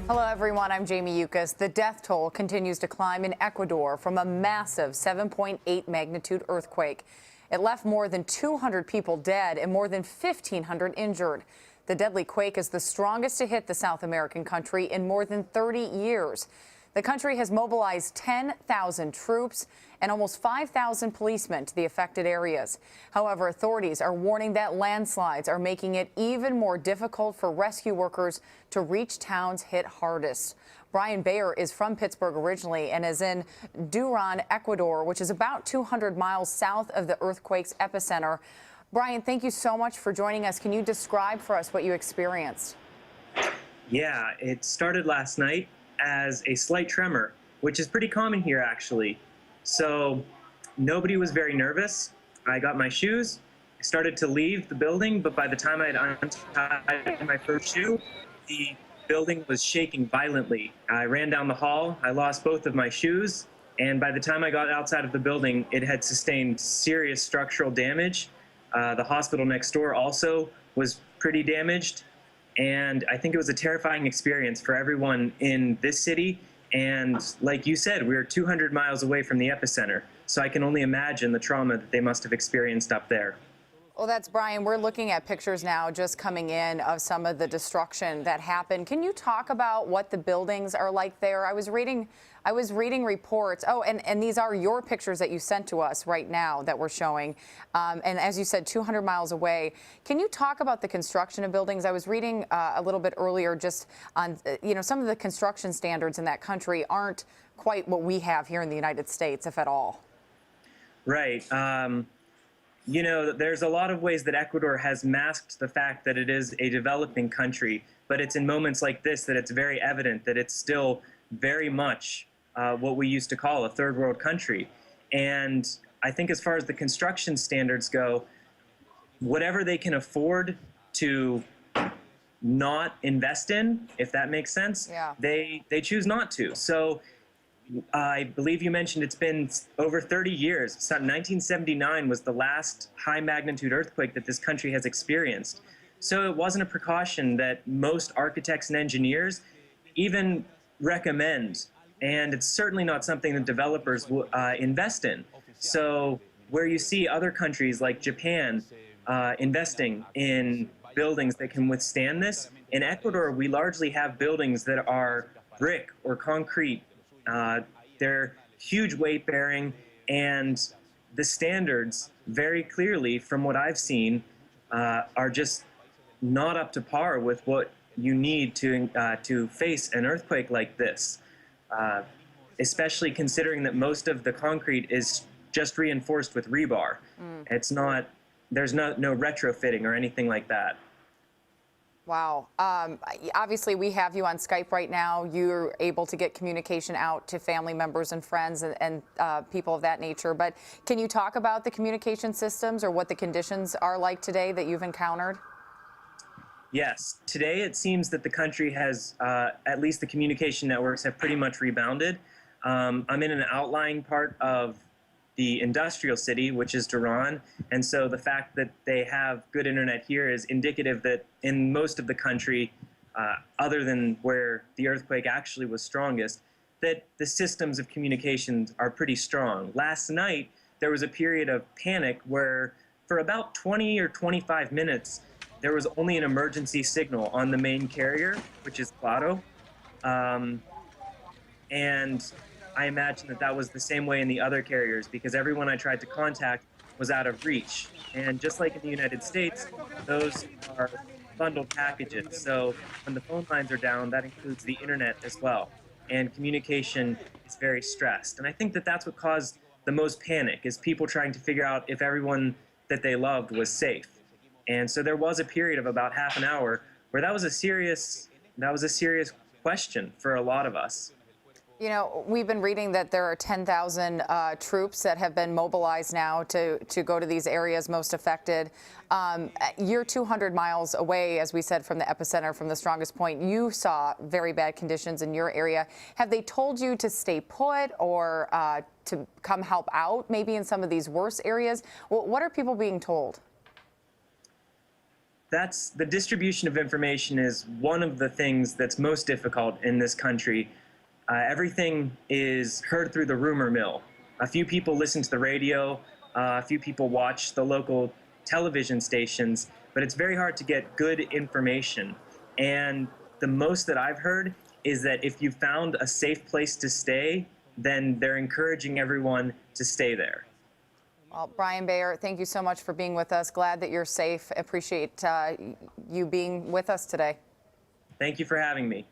Hello, everyone. I'm Jamie Yukas. The death toll continues to climb in Ecuador from a massive 7.8 magnitude earthquake. It left more than 200 people dead and more than 1,500 injured. The deadly quake is the strongest to hit the South American country in more than 30 years. The country has mobilized 10,000 troops and almost 5,000 policemen to the affected areas. However, authorities are warning that landslides are making it even more difficult for rescue workers to reach towns hit hardest. Brian Bayer is from Pittsburgh originally and is in Duran, Ecuador, which is about 200 miles south of the earthquake's epicenter. Brian, thank you so much for joining us. Can you describe for us what you experienced? Yeah, it started last night as a slight tremor, which is pretty common here, actually. So nobody was very nervous. I got my shoes. I started to leave the building, but by the time I had untied my first shoe, the building was shaking violently. I ran down the hall. I lost both of my shoes. And by the time I got outside of the building, it had sustained serious structural damage. The hospital next door also was pretty damaged. And I think it was a terrifying experience for everyone in this city. And like you said, we were 200 miles away from the epicenter. So I can only imagine the trauma that they must have experienced up there. Well, that's Brian. We're looking at pictures now just coming in of some of the destruction that happened. Can you talk about what the buildings are like there? I was reading reports. Oh, and these are your pictures that you sent to us right now that we're showing. And as you said, 200 miles away. Can you talk about the construction of buildings? I was reading a little bit earlier just on, some of the construction standards in that country aren't quite what we have here in the United States, if at all. Right. There's a lot of ways that Ecuador has masked the fact that it is a developing country, but it's in moments like this that it's very evident that it's still very much what we used to call a third world country. And I think as far as the construction standards go, whatever they can afford to not invest in, if that makes sense, yeah, they choose not to. So I believe you mentioned it's been over 30 years. 1979 was the last high magnitude earthquake that this country has experienced. So it wasn't a precaution that most architects and engineers even recommend. And it's certainly not something that developers will invest in. So where you see other countries like Japan investing in buildings that can withstand this, in Ecuador we largely have buildings that are brick or concrete. They're huge weight bearing, and the standards very clearly from what I've seen are just not up to par with what you need to face an earthquake like this, especially considering that most of the concrete is just reinforced with rebar. It's not, there's no retrofitting or anything like that. Wow. Obviously, we have you on Skype right now. You're able to get communication out to family members and friends and people of that nature. But can you talk about the communication systems or what the conditions are like today that you've encountered? Yes. Today, it seems that the country has, at least the communication networks have pretty much rebounded. I'm in an outlying part of the industrial city, which is Duran, and so the fact that they have good internet here is indicative that in most of the country, other than where the earthquake actually was strongest, that the systems of communication are pretty strong. Last night, there was a period of panic where for about 20 or 25 minutes, there was only an emergency signal on the main carrier, which is Claro. And I imagine that that was the same way in the other carriers because everyone I tried to contact was out of reach. And just like in the United States, those are bundled packages. So when the phone lines are down, that includes the internet as well. And communication is very stressed. And I think that that's what caused the most panic, is people trying to figure out if everyone that they loved was safe. And so there was a period of about half an hour where that was a serious question for a lot of us. You know, we've been reading that there are 10,000 troops that have been mobilized now to go to these areas most affected. You're 200 miles away, as we said, from the epicenter, from the strongest point. You saw very bad conditions in your area. Have they told you to stay put or to come help out, maybe in some of these worse areas? What are people being told? That's the distribution of information is one of the things that's most difficult in this country. Everything is heard through the rumor mill. A few people listen to the radio, a few people watch the local television stations, but it's very hard to get good information. And the most that I've heard is that if you found a safe place to stay, then they're encouraging everyone to stay there. Well, Brian Bayer, thank you so much for being with us. Glad that you're safe. Appreciate you being with us today. Thank you for having me.